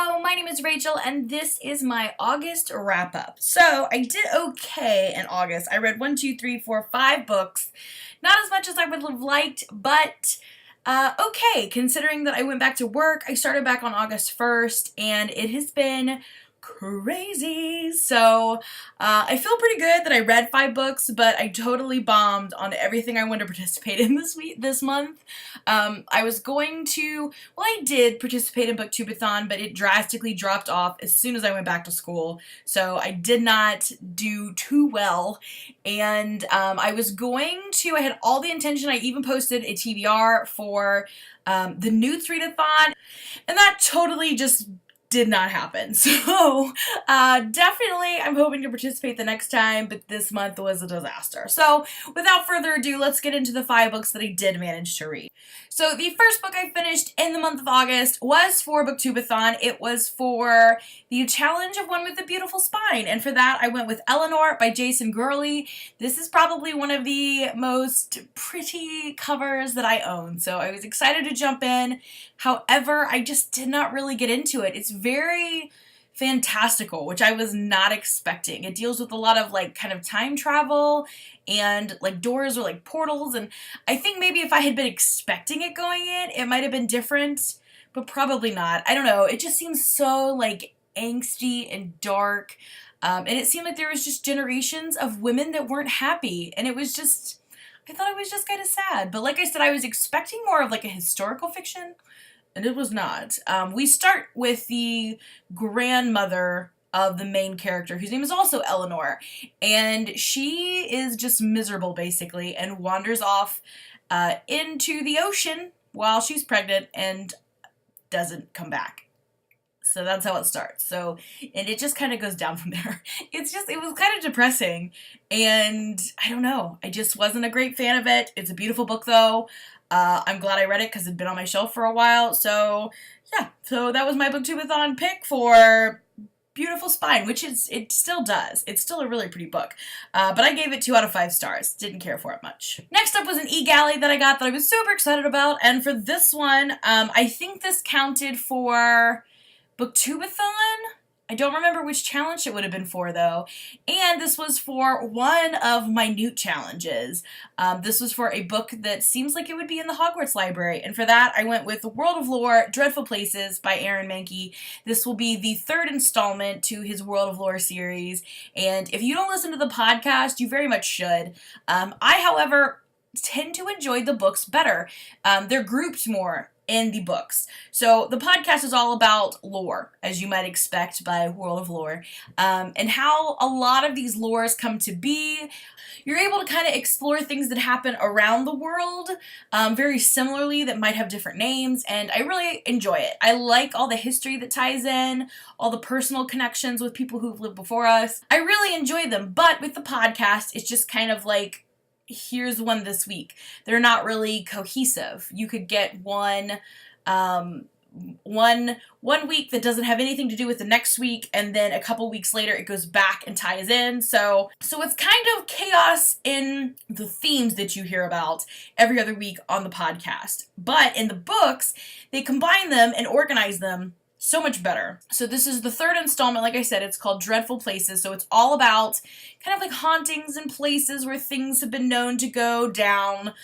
Hello, my name is Rachel and this is my August wrap-up. So I did okay in August. I read 5 books. Not as much as I would have liked, but okay, considering that I went back to work. I started back on August 1st and it has been crazy. So I feel pretty good that I read 5 books, but I totally bombed on everything I wanted to participate in this month. I was going to, well, I did participate in Booktubeathon, but it drastically dropped off as soon as I went back to school. So I did not do too well. And I had all the intention. I even posted a TBR for the Newts Readathon, and that totally just did not happen. So definitely I'm hoping to participate the next time, but this month was a disaster. So without further ado, let's get into the 5 books that I did manage to read. So the first book I finished in the month of August was for Booktubeathon. It was for the Challenge of One with a Beautiful Spine, and for that I went with Eleanor by Jason Gurley. This is probably one of the most pretty covers that I own, so I was excited to jump in. However, I just did not really get into it. It's very fantastical, which I was not expecting. It deals with a lot of like kind of time travel and like doors or like portals, and I think maybe if I had been expecting it going in, it might have been different, but probably not. I don't know. It just seems so like angsty and dark, and it seemed like there was just generations of women that weren't happy, and it was just, I thought it was just kind of sad. But like I said, I was expecting more of like a historical fiction, and it was not. We start with the grandmother of the main character, whose name is also Eleanor, and she is just miserable basically and wanders off into the ocean while she's pregnant and doesn't come back. So that's how it starts. So, and it just kind of goes down from there. It was kind of depressing, and I don't know. I just wasn't a great fan of it. It's a beautiful book though. I'm glad I read it because it'd been on my shelf for a while. So yeah, so that was my Booktubeathon pick for Beautiful Spine, which it still does. It's still a really pretty book. But I gave it 2 out of 5 stars. Didn't care for it much. Next up was an e-galley that I got that I was super excited about. And for this one, I think this counted for Booktubeathon. I don't remember which challenge it would have been for though. And this was for one of my Newt challenges. This was for a book that seems like it would be in the Hogwarts library. And for that, I went with The World of Lore, Dreadful Places by Aaron Mahnke. This will be the 3rd installment to his World of Lore series. And if you don't listen to the podcast, you very much should. I, however, tend to enjoy the books better. They're grouped more in the books. So the podcast is all about lore, as you might expect by World of Lore, and how a lot of these lores come to be. You're able to kind of explore things that happen around the world, very similarly, that might have different names, and I really enjoy it. I like all the history that ties in, all the personal connections with people who've lived before us. I really enjoy them, but with the podcast, it's just kind of like, here's one this week. They're not really cohesive. You could get one week that doesn't have anything to do with the next week, and then a couple weeks later it goes back and ties in. So it's kind of chaos in the themes that you hear about every other week on the podcast. But in the books, they combine them and organize them so much better. So this is the 3rd installment. Like I said, it's called Dreadful Places. So it's all about kind of like hauntings and places where things have been known to go down.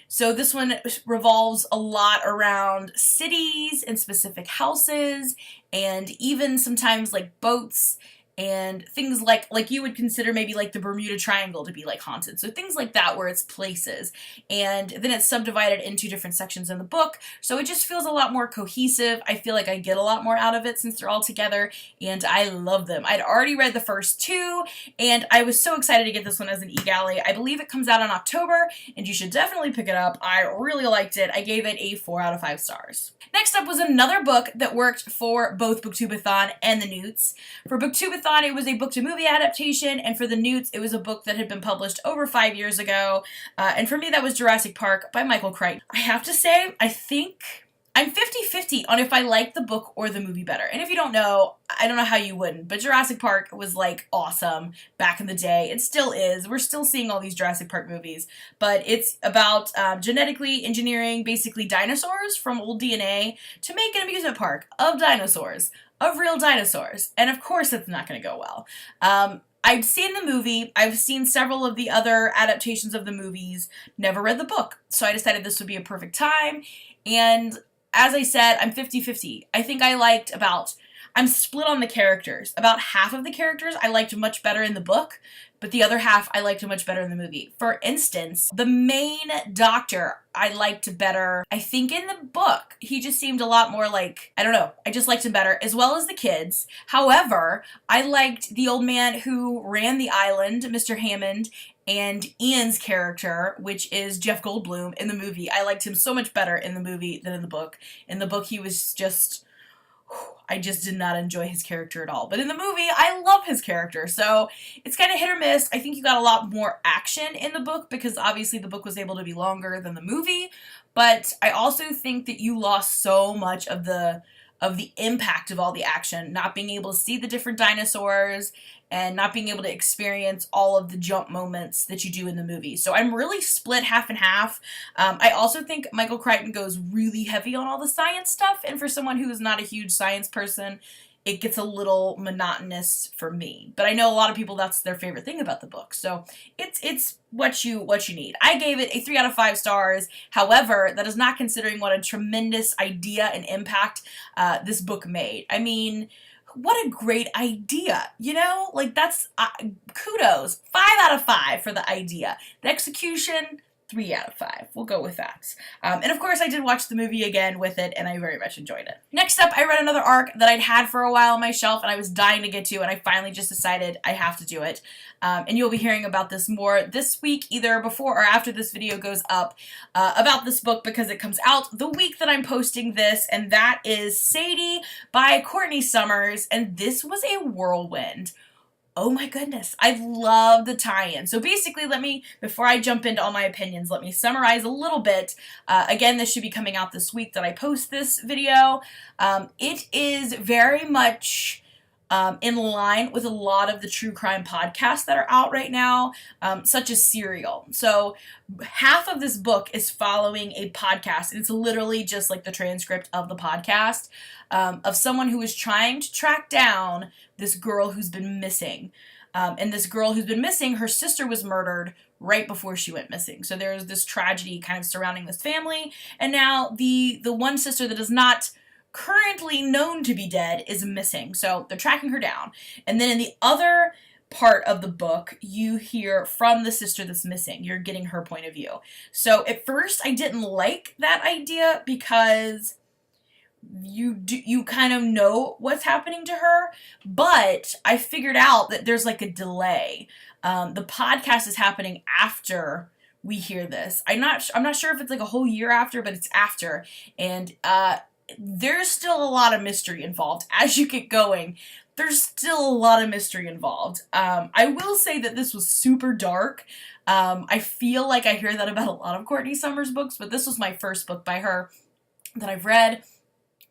So this one revolves a lot around cities and specific houses, and even sometimes like boats and things like you would consider maybe like the Bermuda Triangle to be like haunted. So things like that where it's places. And then it's subdivided into different sections in the book. So it just feels a lot more cohesive. I feel like I get a lot more out of it since they're all together, and I love them. I'd already read the first 2, and I was so excited to get this one as an e-galley. I believe it comes out in October, and you should definitely pick it up. I really liked it. I gave it a 4 out of 5 stars. Next up was another book that worked for both Booktubeathon and the Newts. For Booktubeathon, it was a book-to-movie adaptation, and for the Newts, it was a book that had been published over 5 years ago. And for me, that was Jurassic Park by Michael Crichton. I have to say, I think I'm 50-50 on if I like the book or the movie better. And if you don't know, I don't know how you wouldn't, but Jurassic Park was like awesome back in the day. It still is. We're still seeing all these Jurassic Park movies, but it's about genetically engineering basically dinosaurs from old DNA to make an amusement park of dinosaurs, of real dinosaurs. And of course it's not going to go well. I've seen the movie, I've seen several of the other adaptations of the movies, never read the book, so I decided this would be a perfect time. And as I said, I'm 50-50. I think I'm split on the characters. About half of the characters I liked much better in the book, but the other half I liked much better in the movie. For instance, the main doctor I liked better, I think in the book. He just seemed a lot more like, I don't know, I just liked him better, as well as the kids. However, I liked the old man who ran the island, Mr. Hammond, and Ian's character, which is Jeff Goldblum in the movie. I liked him so much better in the movie than in the book. In the book, he was just, I just did not enjoy his character at all. But in the movie, I love his character. So it's kind of hit or miss. I think you got a lot more action in the book because obviously the book was able to be longer than the movie. But I also think that you lost so much of the impact of all the action, not being able to see the different dinosaurs and not being able to experience all of the jump moments that you do in the movie. So I'm really split half and half. I also think Michael Crichton goes really heavy on all the science stuff, and for someone who is not a huge science person, it gets a little monotonous for me. But I know a lot of people, that's their favorite thing about the book. So it's what you need. I gave it a 3 out of 5 stars. However, that is not considering what a tremendous idea and impact this book made. I mean, what a great idea, you know? Like, that's, kudos. 5 out of 5 for the idea. The execution, 3 out of 5. We'll go with that. And of course, I did watch the movie again with it, and I very much enjoyed it. Next up, I read another arc that I'd had for a while on my shelf, and I was dying to get to, and I finally just decided I have to do it. And you'll be hearing about this more this week, either before or after this video goes up, about this book, because it comes out the week that I'm posting this, and that is Sadie by Courtney Summers, and this was a whirlwind. Oh my goodness, I love the tie-in. So basically, before I jump into all my opinions, let me summarize a little bit. Again, this should be coming out this week that I post this video. It is very much in line with a lot of the true crime podcasts that are out right now, such as Serial. So half of this book is following a podcast. It's literally just like the transcript of the podcast of someone who is trying to track down this girl who's been missing. And this girl who's been missing, her sister was murdered right before she went missing. So there's this tragedy kind of surrounding this family. And now the one sister that is not currently known to be dead is missing. So they're tracking her down. And then in the other part of the book, you hear from the sister that's missing. You're getting her point of view. So at first I didn't like that idea because you kind of know what's happening to her, but I figured out that there's like a delay. The podcast is happening after we hear this. I'm not sure if it's like a whole year after, but it's after. And there's still a lot of mystery involved. As you get going, there's still a lot of mystery involved. I will say that this was super dark. I feel like I hear that about a lot of Courtney Summers books, but this was my first book by her that I've read.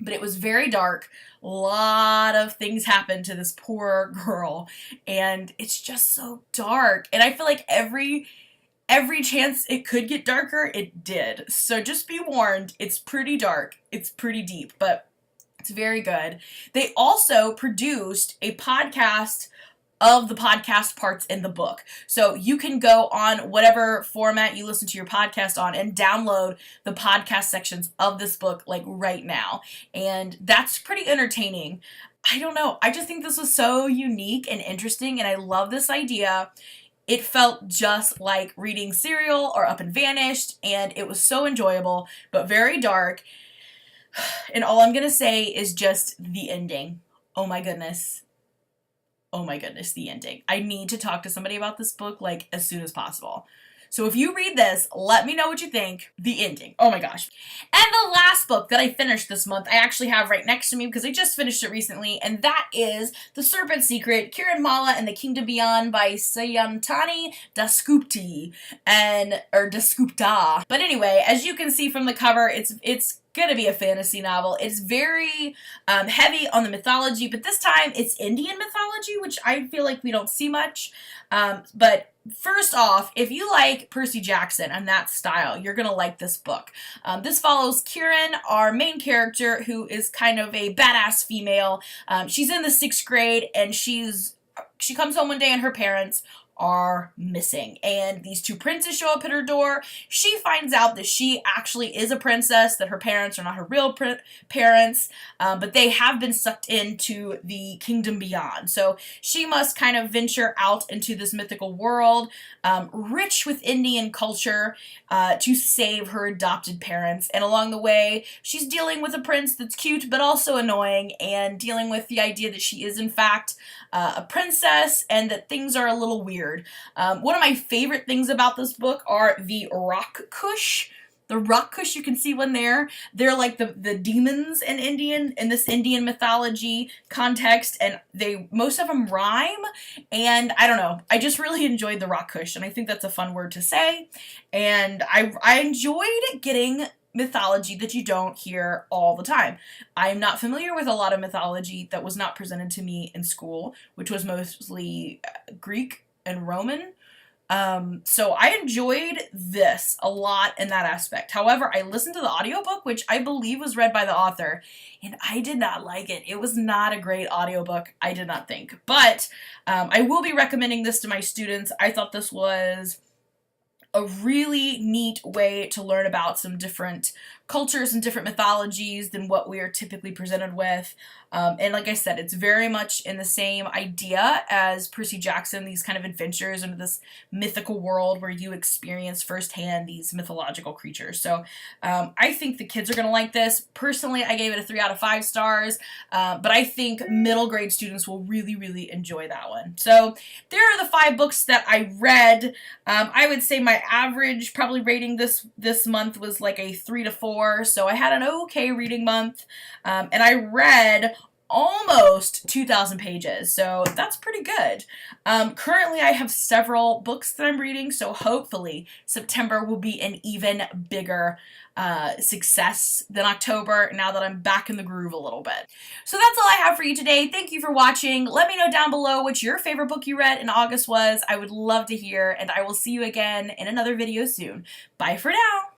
But it was very dark. A lot of things happened to this poor girl, and it's just so dark. And I feel like every chance it could get darker, it did. So just be warned, it's pretty dark. It's pretty deep, but it's very good. They also produced a podcast of the podcast parts in the book. So you can go on whatever format you listen to your podcast on and download the podcast sections of this book like right now. And that's pretty entertaining. I don't know. I just think this was so unique and interesting, and I love this idea. It felt just like reading Serial or Up and Vanished, and it was so enjoyable, but very dark. And all I'm going to say is just the ending. Oh my goodness. Oh my goodness, the ending. I need to talk to somebody about this book, like, as soon as possible. So if you read this, let me know what you think. The ending. Oh my gosh. And the last book that I finished this month, I actually have right next to me because I just finished it recently, and that is The Serpens Secret, Kiran and the Kingdom Beyond by Sayantani Dasgupta or Dasgupta. But anyway, as you can see from the cover, it's gonna be a fantasy novel. It's very heavy on the mythology, but this time it's Indian mythology, which I feel like we don't see much. But first off, if you like Percy Jackson and that style, you're gonna like this book. This follows Kiran, our main character, who is kind of a badass female. She's in the 6th grade, and she comes home one day and her parents are missing, and these 2 princes show up at her door. She finds out that she actually is a princess, that her parents are not her real parents, but they have been sucked into the Kingdom Beyond. So she must kind of venture out into this mythical world, rich with Indian culture, to save her adopted parents. And along the way, she's dealing with a prince that's cute but also annoying, and dealing with the idea that she is in fact a princess and that things are a little weird. One of my favorite things about this book are the rock kush. The rock kush, you can see one there. They're like the demons in this Indian mythology context, and most of them rhyme, and I don't know. I just really enjoyed the rock kush, and I think that's a fun word to say, and I enjoyed getting mythology that you don't hear all the time. I'm not familiar with a lot of mythology that was not presented to me in school, which was mostly Greek and Roman. So I enjoyed this a lot in that aspect. However, I listened to the audiobook, which I believe was read by the author, and I did not like it. It was not a great audiobook, I did not think. But I will be recommending this to my students. I thought this was a really neat way to learn about some different cultures and different mythologies than what we are typically presented with. And like I said, it's very much in the same idea as Percy Jackson, these kind of adventures into this mythical world where you experience firsthand these mythological creatures. So I think the kids are going to like this. Personally, I gave it a 3 out of 5 stars, but I think middle grade students will really, really enjoy that one. So there are the 5 books that I read. I would say my average probably rating this month was like a 3 to 4. So I had an okay reading month, and I read almost 2,000 pages, so that's pretty good. Currently I have several books that I'm reading, so hopefully September will be an even bigger success than October now that I'm back in the groove a little bit. So that's all I have for you today. Thank you for watching. Let me know down below what your favorite book you read in August was. I would love to hear, and I will see you again in another video soon. Bye for now.